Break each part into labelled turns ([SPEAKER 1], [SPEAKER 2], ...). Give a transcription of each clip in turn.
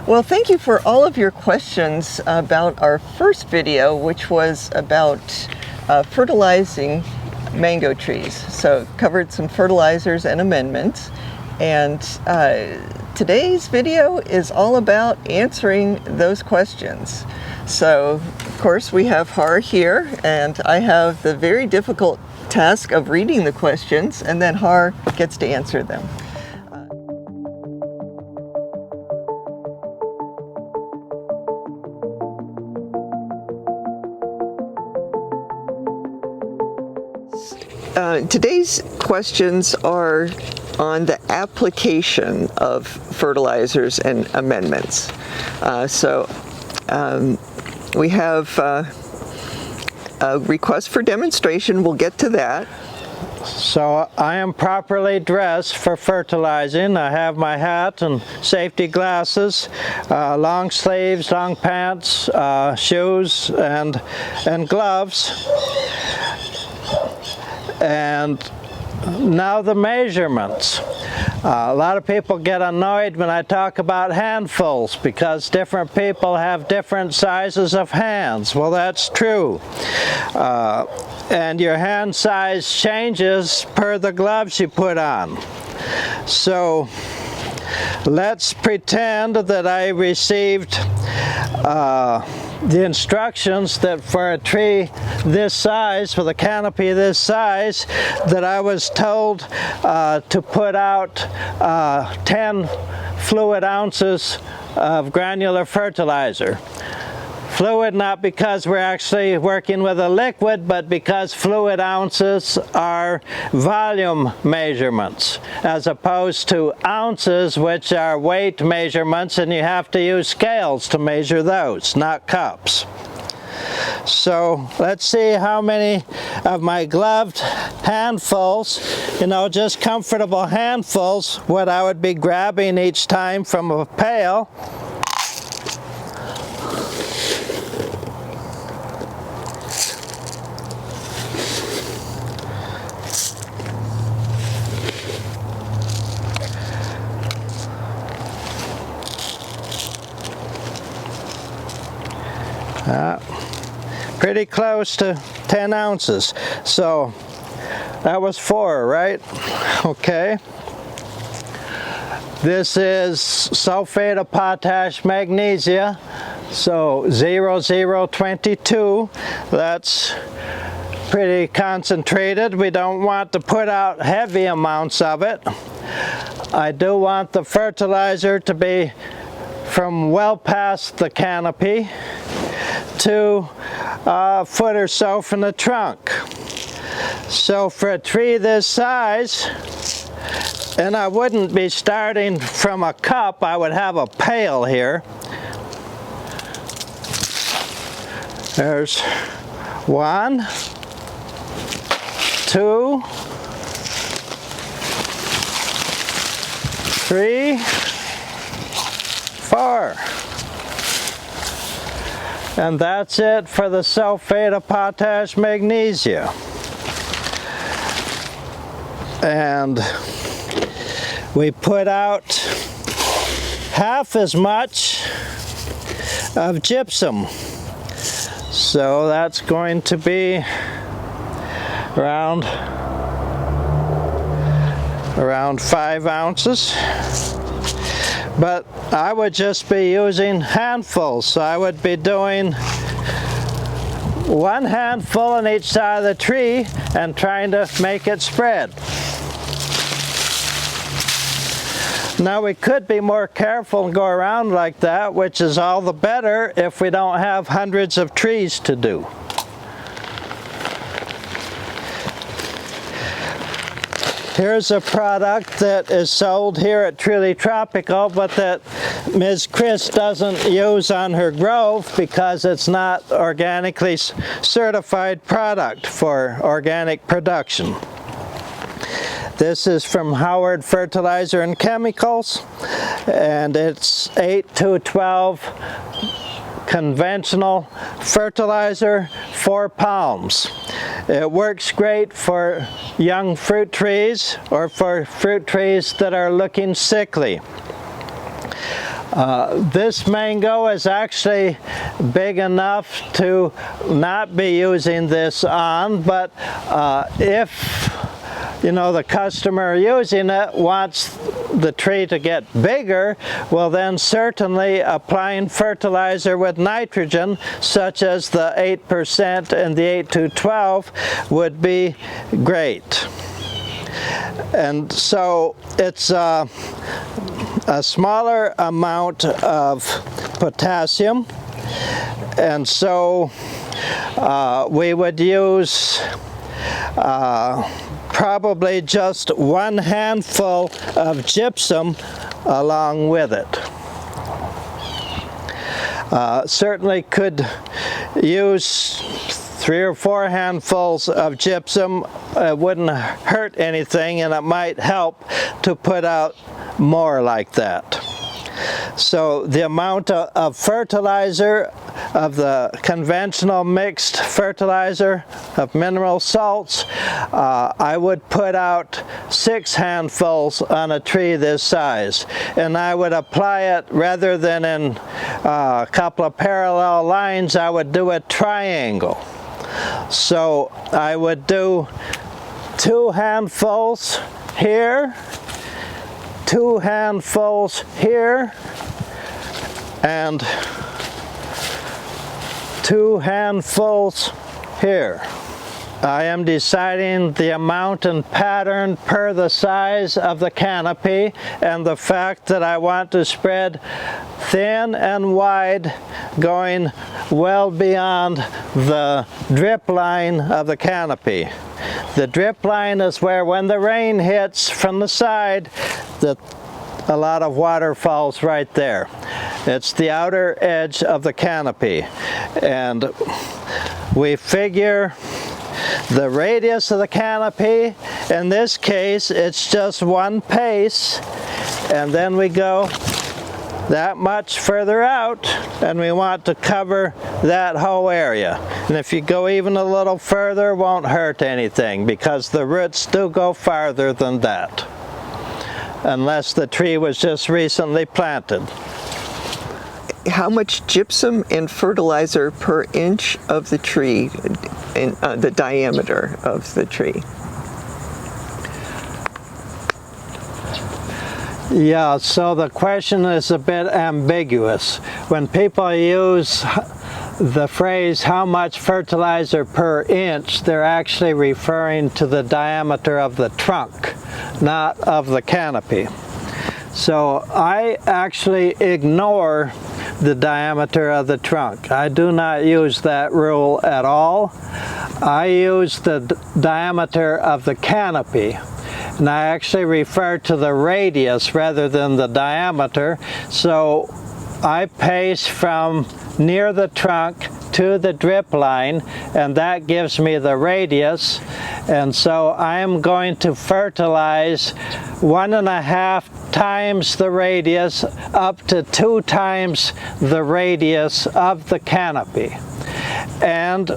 [SPEAKER 1] Well, thank you for all of your questions about our first video, which was about fertilizing mango trees. So covered some fertilizers and amendments. And today's video is all about answering those questions. So, of course, we have Har here, and I have the very difficult task of reading the questions, and then Har gets to answer them. Today's questions are on the application of fertilizers and amendments. We have a request for demonstration. We'll get to that.
[SPEAKER 2] So I am properly dressed for fertilizing. I have my hat and safety glasses, long sleeves, long pants, shoes, and gloves. And now the measurements. A lot of people get annoyed when I talk about handfuls because different people have different sizes of hands. Well, that's true. And your hand size changes per the gloves you put on. So let's pretend that I received the instructions that for a tree this size, for the canopy this size, that I was told to put out 10 fluid ounces of granular fertilizer. Fluid, not because we're actually working with a liquid, but because fluid ounces are volume measurements, as opposed to ounces, which are weight measurements, and you have to use scales to measure those, not cups. So let's see how many of my gloved handfuls, just comfortable handfuls, what I would be grabbing each time from a pail. Pretty close to 10 ounces. So that was 4, right? Okay. This is sulfate of potash magnesia. So 0022. That's pretty concentrated. We don't want to put out heavy amounts of it. I do want the fertilizer to be from well past the canopy to a foot or so from the trunk. So for a tree this size, and I wouldn't be starting from a cup, I would have a pail here. There's 1, 2, 3, 4. And that's it for the sulfate of potash magnesia. And we put out half as much of gypsum. So that's going to be around 5 ounces. But I would just be using handfuls, so I would be doing 1 handful on each side of the tree and trying to make it spread. Now we could be more careful and go around like that, which is all the better if we don't have hundreds of trees to do. Here's a product that is sold here at Truly Tropical, but that Ms. Chris doesn't use on her grove because it's not organically certified product for organic production. This is from Howard Fertilizer and Chemicals, and it's 8 to 12 conventional fertilizer, 4 palms. It works great for young fruit trees or for fruit trees that are looking sickly. This mango is actually big enough to not be using this on, but if the customer using it wants the tree to get bigger, well then certainly applying fertilizer with nitrogen, such as the 8% and the 8-12 would be great. And so it's a smaller amount of potassium, and so we would use probably just 1 handful of gypsum along with it. Certainly could use 3 or 4 handfuls of gypsum. It wouldn't hurt anything, and it might help to put out more like that. So the amount of fertilizer, of the conventional mixed fertilizer of mineral salts, I would put out 6 handfuls on a tree this size, and I would apply it rather than in a couple of parallel lines. I would do a triangle. So I would do 2 handfuls here, 2 handfuls here, and 2 handfuls here. I am deciding the amount and pattern per the size of the canopy and the fact that I want to spread thin and wide, going well beyond the drip line of the canopy. The drip line is where, when the rain hits from the side, a lot of water falls right there. It's the outer edge of the canopy, and we figure the radius of the canopy. In this case, it's just 1 pace, and then we go that much further out, and we want to cover that whole area. And if you go even a little further, it won't hurt anything, because the roots do go farther than that, unless the tree was just recently planted.
[SPEAKER 1] How much gypsum and fertilizer per inch of the tree, in the diameter of the tree?
[SPEAKER 2] Yeah, so the question is a bit ambiguous. When people use the phrase "how much fertilizer per inch," they're actually referring to the diameter of the trunk, not of the canopy. So I actually ignore the diameter of the trunk. I do not use that rule at all. I use the diameter of the canopy, and I actually refer to the radius rather than the diameter. So I pace from near the trunk to the drip line, and that gives me the radius. And so I am going to fertilize 1.5 times the radius up to 2 times the radius of the canopy. And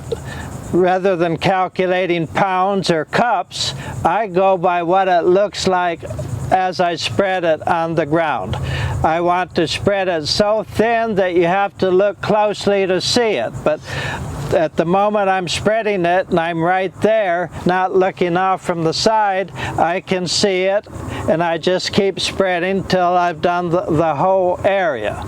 [SPEAKER 2] rather than calculating pounds or cups, I go by what it looks like as I spread it on the ground. I want to spread it so thin that you have to look closely to see it, but at the moment I'm spreading it and I'm right there, not looking off from the side, I can see it, and I just keep spreading till I've done the whole area.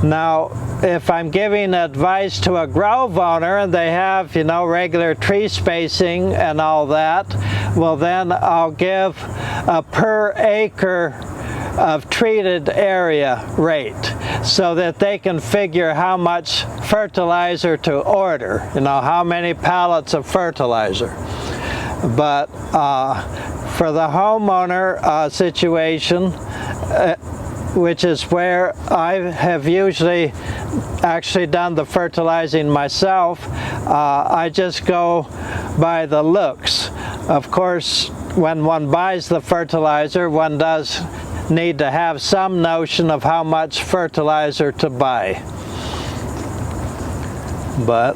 [SPEAKER 2] Now, if I'm giving advice to a grove owner and they have, regular tree spacing and all that, well then I'll give a per acre of treated area rate so that they can figure how much fertilizer to order, how many pallets of fertilizer. But for the homeowner situation, which is where I have usually actually done the fertilizing myself, I just go by the looks. Of course, when one buys the fertilizer, one does need to have some notion of how much fertilizer to buy. But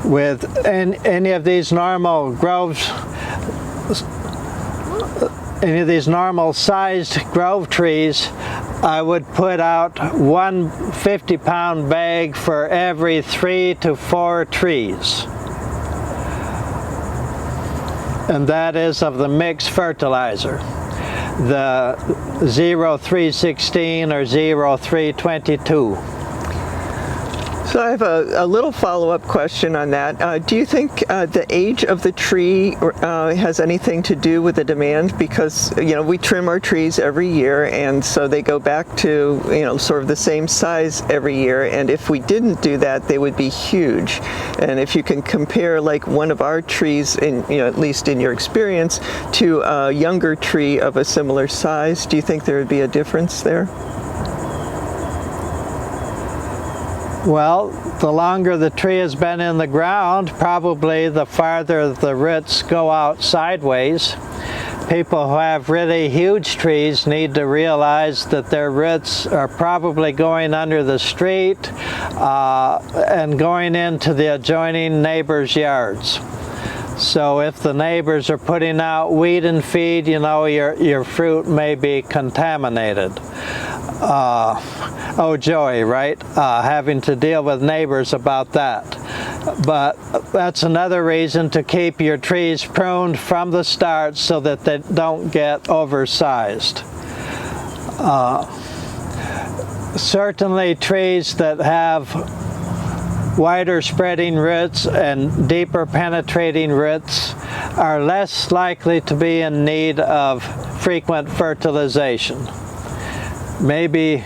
[SPEAKER 2] with any of these normal groves, any of these normal sized grove trees, I would put out one 50-pound bag for every 3 to 4 trees. And that is of the mixed fertilizer, the 0316 or 0322.
[SPEAKER 1] So I have a little follow-up question on that. Do you think the age of the tree has anything to do with the demand? Because, you know, we trim our trees every year, and so they go back to, you know, sort of the same size every year. And if we didn't do that, they would be huge. And if you can compare, like, one of our trees, in, you know, at least in your experience, to a younger tree of a similar size, do you think there would be a difference there?
[SPEAKER 2] Well, the longer the tree has been in the ground, probably the farther the roots go out sideways. People who have really huge trees need to realize that their roots are probably going under the street and going into the adjoining neighbors' yards. So if the neighbors are putting out weed and feed, you know, your fruit may be contaminated. Oh, joy, right? Having to deal with neighbors about that. But that's another reason to keep your trees pruned from the start so that they don't get oversized. Certainly trees that have wider spreading roots and deeper penetrating roots are less likely to be in need of frequent fertilization. Maybe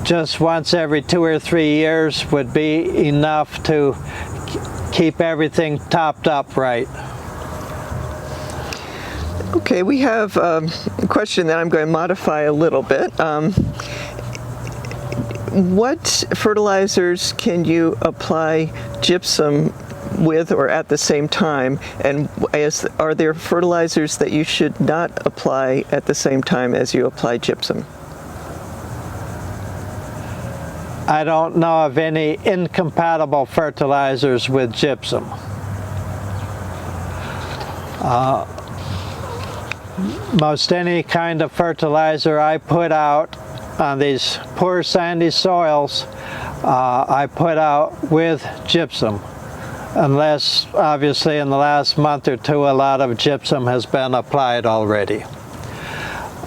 [SPEAKER 2] just once every 2 or 3 years would be enough to keep everything topped up right.
[SPEAKER 1] Okay, we have a question that I'm going to modify a little bit. What fertilizers can you apply gypsum with or at the same time? And are there fertilizers that you should not apply at the same time as you apply gypsum?
[SPEAKER 2] I don't know of any incompatible fertilizers with gypsum. Most any kind of fertilizer I put out on these poor sandy soils, I put out with gypsum. Unless, obviously, in the last month or two, a lot of gypsum has been applied already.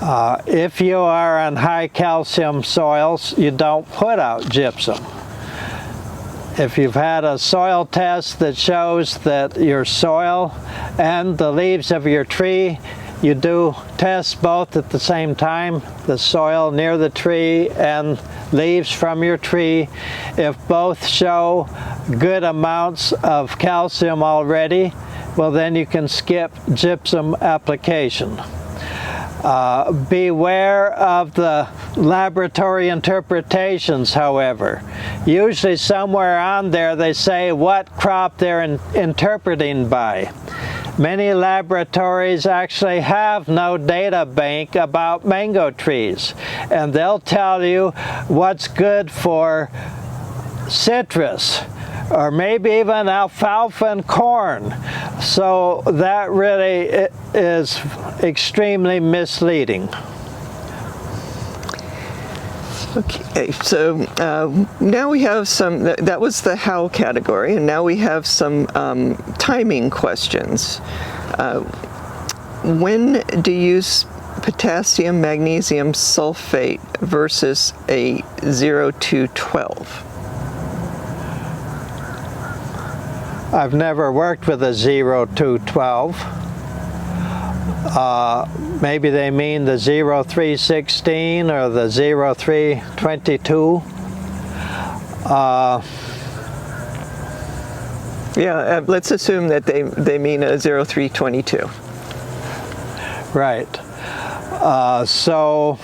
[SPEAKER 2] If you are on high calcium soils, you don't put out gypsum. If you've had a soil test that shows that your soil and the leaves of your tree, you do test both at the same time, the soil near the tree and leaves from your tree. If both show good amounts of calcium already, well, then you can skip gypsum application. Beware of the laboratory interpretations, however. Usually somewhere on there they say what crop they're interpreting by. Many laboratories actually have no data bank about mango trees, and they'll tell you what's good for citrus, or maybe even alfalfa and corn. So that really is extremely misleading.
[SPEAKER 1] Okay, so now we have some, that was the how category, and now we have some timing questions. When do you use potassium magnesium sulfate versus a 0,212?
[SPEAKER 2] I've never worked with a 0,212. Maybe they mean the 0316 or the 0322.
[SPEAKER 1] Yeah, let's assume that they mean a 0322.
[SPEAKER 2] Right. So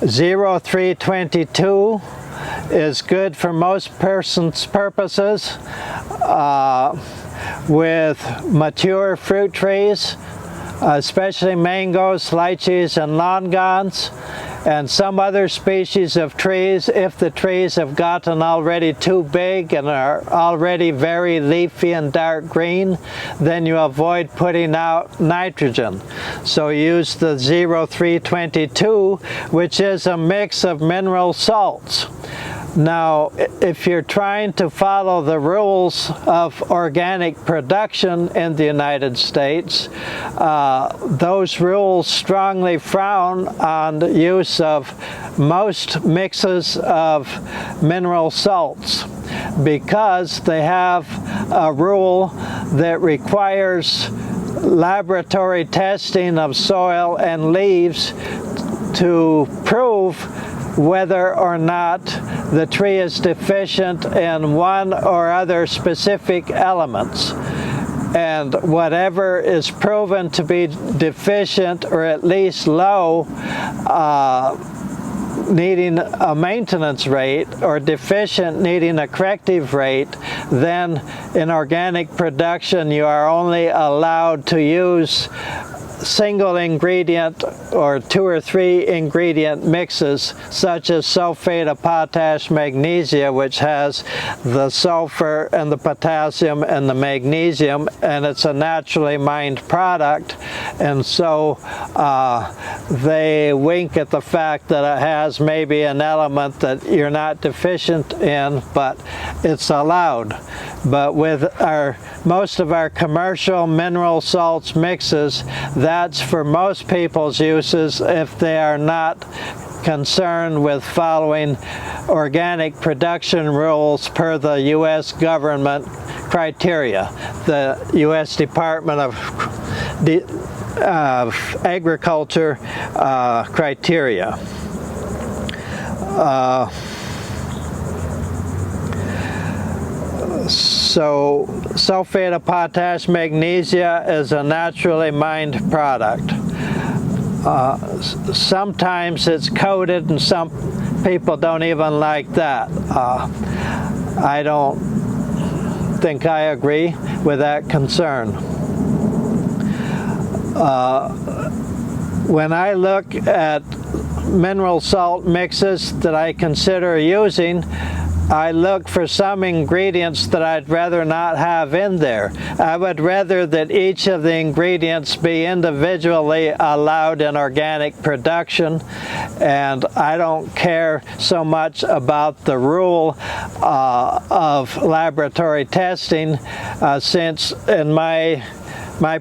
[SPEAKER 2] 0322 is good for most persons' purposes with mature fruit trees, especially mangoes, lychees, and longans. And some other species of trees, if the trees have gotten already too big and are already very leafy and dark green, then you avoid putting out nitrogen. So use the 0322, which is a mix of mineral salts. Now, if you're trying to follow the rules of organic production in the United States, those rules strongly frown on the use of most mixes of mineral salts, because they have a rule that requires laboratory testing of soil and leaves to prove whether or not the tree is deficient in one or other specific elements. And whatever is proven to be deficient or at least low, needing a maintenance rate, or deficient needing a corrective rate, then in organic production you are only allowed to use single ingredient or 2 or 3 ingredient mixes, such as sulfate of potash magnesia, which has the sulfur and the potassium and the magnesium, and it's a naturally mined product, and so they wink at the fact that it has maybe an element that you're not deficient in, but it's allowed. But with most of our commercial mineral salts mixes, that's for most people's uses if they are not concerned with following organic production rules per the U.S. government criteria, the U.S. Department of Agriculture criteria. So sulfate of potash magnesia is a naturally mined product. Sometimes it's coated, and some people don't even like that. I don't think I agree with that concern. When I look at mineral salt mixes that I consider using, I look for some ingredients that I'd rather not have in there. I would rather that each of the ingredients be individually allowed in organic production, and I don't care so much about the rule of laboratory testing, since in my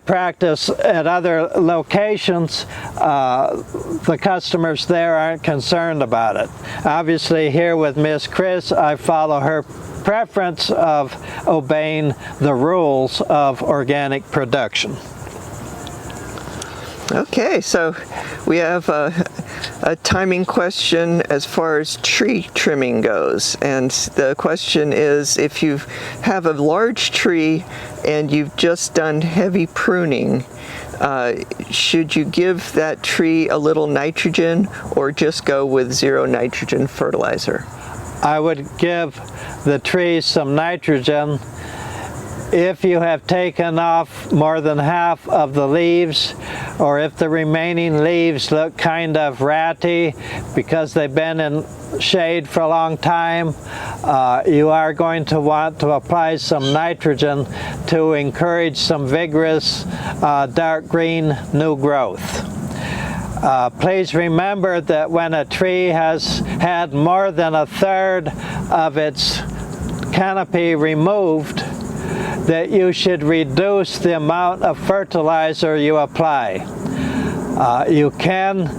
[SPEAKER 2] practice at other locations, the customers there aren't concerned about it. Obviously here with Miss Chris, I follow her preference of obeying the rules of organic production.
[SPEAKER 1] Okay, so we have a timing question as far as tree trimming goes, and the question is, if you have a large tree and you've just done heavy pruning, should you give that tree a little nitrogen or just go with 0 nitrogen fertilizer?
[SPEAKER 2] I would give the tree some nitrogen. If you have taken off more than half of the leaves, or if the remaining leaves look kind of ratty because they've been in shade for a long time, you are going to want to apply some nitrogen to encourage some vigorous dark green new growth. Please remember that when a tree has had more than 1/3 of its canopy removed, that you should reduce the amount of fertilizer you apply. You can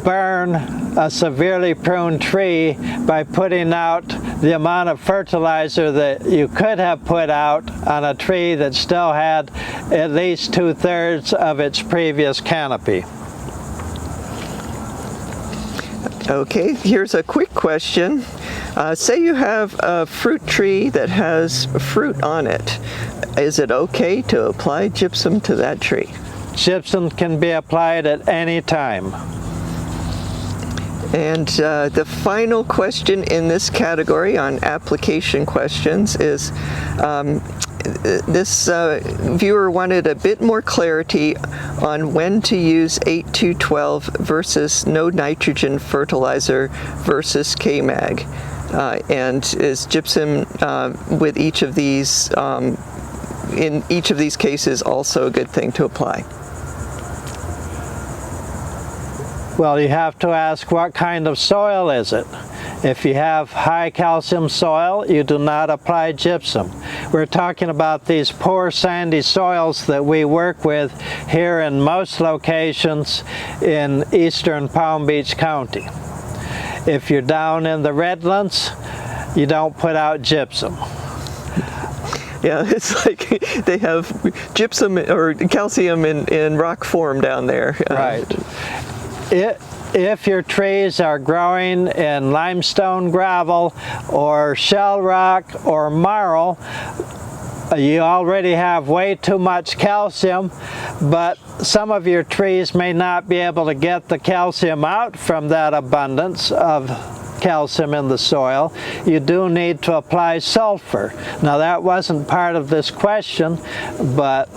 [SPEAKER 2] burn a severely pruned tree by putting out the amount of fertilizer that you could have put out on a tree that still had at least 2/3 of its previous canopy.
[SPEAKER 1] Okay, here's a quick question. Say you have a fruit tree that has fruit on it. Is it okay to apply gypsum to that tree?
[SPEAKER 2] Gypsum can be applied at any time.
[SPEAKER 1] And the final question in this category on application questions is, this viewer wanted a bit more clarity on when to use 8-2-12 versus no nitrogen fertilizer versus kmag. And is gypsum with each of these, in each of these cases, also a good thing to apply?
[SPEAKER 2] Well, you have to ask what kind of soil is it. If you have high calcium soil, you do not apply gypsum. We're talking about these poor sandy soils that we work with here in most locations in eastern Palm Beach County. If you're down in the Redlands, you don't put out gypsum.
[SPEAKER 1] Yeah, it's like they have gypsum or calcium in rock form down there.
[SPEAKER 2] Right. If your trees are growing in limestone gravel or shell rock or marl, you already have way too much calcium, but some of your trees may not be able to get the calcium out from that abundance of calcium in the soil. You do need to apply sulfur. Now, that wasn't part of this question, but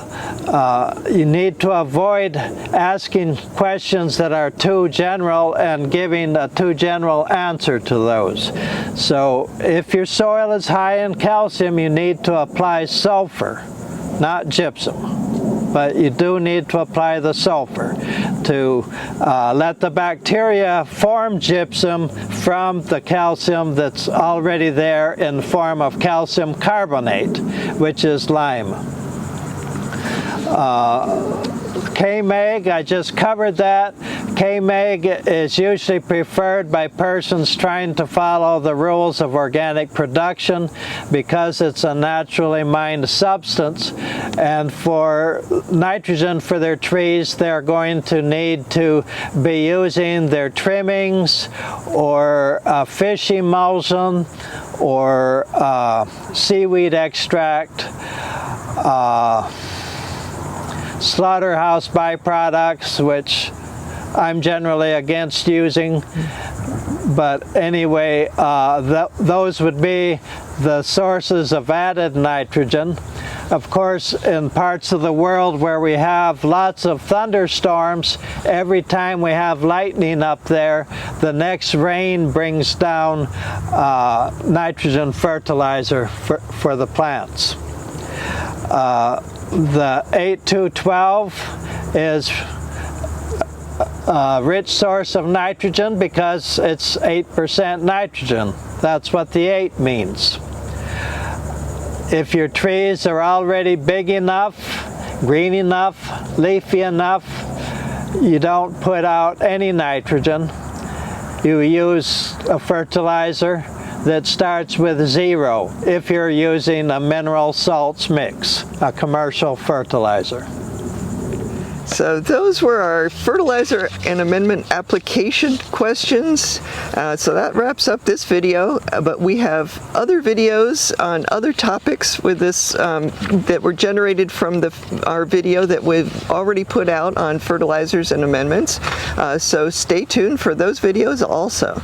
[SPEAKER 2] you need to avoid asking questions that are too general and giving a too general answer to those. So if your soil is high in calcium, you need to apply sulfur, not gypsum. But you do need to apply the sulfur to let the bacteria form gypsum from the calcium that's already there in the form of calcium carbonate, which is lime. Kmag, I just covered that. Kmag is usually preferred by persons trying to follow the rules of organic production because it's a naturally mined substance, and for nitrogen for their trees they're going to need to be using their trimmings or fish emulsion or seaweed extract, slaughterhouse byproducts, which I'm generally against using, but anyway, those would be the sources of added nitrogen. Of course, in parts of the world where we have lots of thunderstorms, every time we have lightning up there, the next rain brings down nitrogen fertilizer for the plants. The 8-2-12 is a rich source of nitrogen because it's 8% nitrogen. That's what the 8 means. If your trees are already big enough, green enough, leafy enough, you don't put out any nitrogen. You use a fertilizer that starts with 0 if you're using a mineral salts mix, a commercial fertilizer.
[SPEAKER 1] So those were our fertilizer and amendment application questions. So that wraps up this video, but we have other videos on other topics with this that were generated from our video that we've already put out on fertilizers and amendments. So stay tuned for those videos also.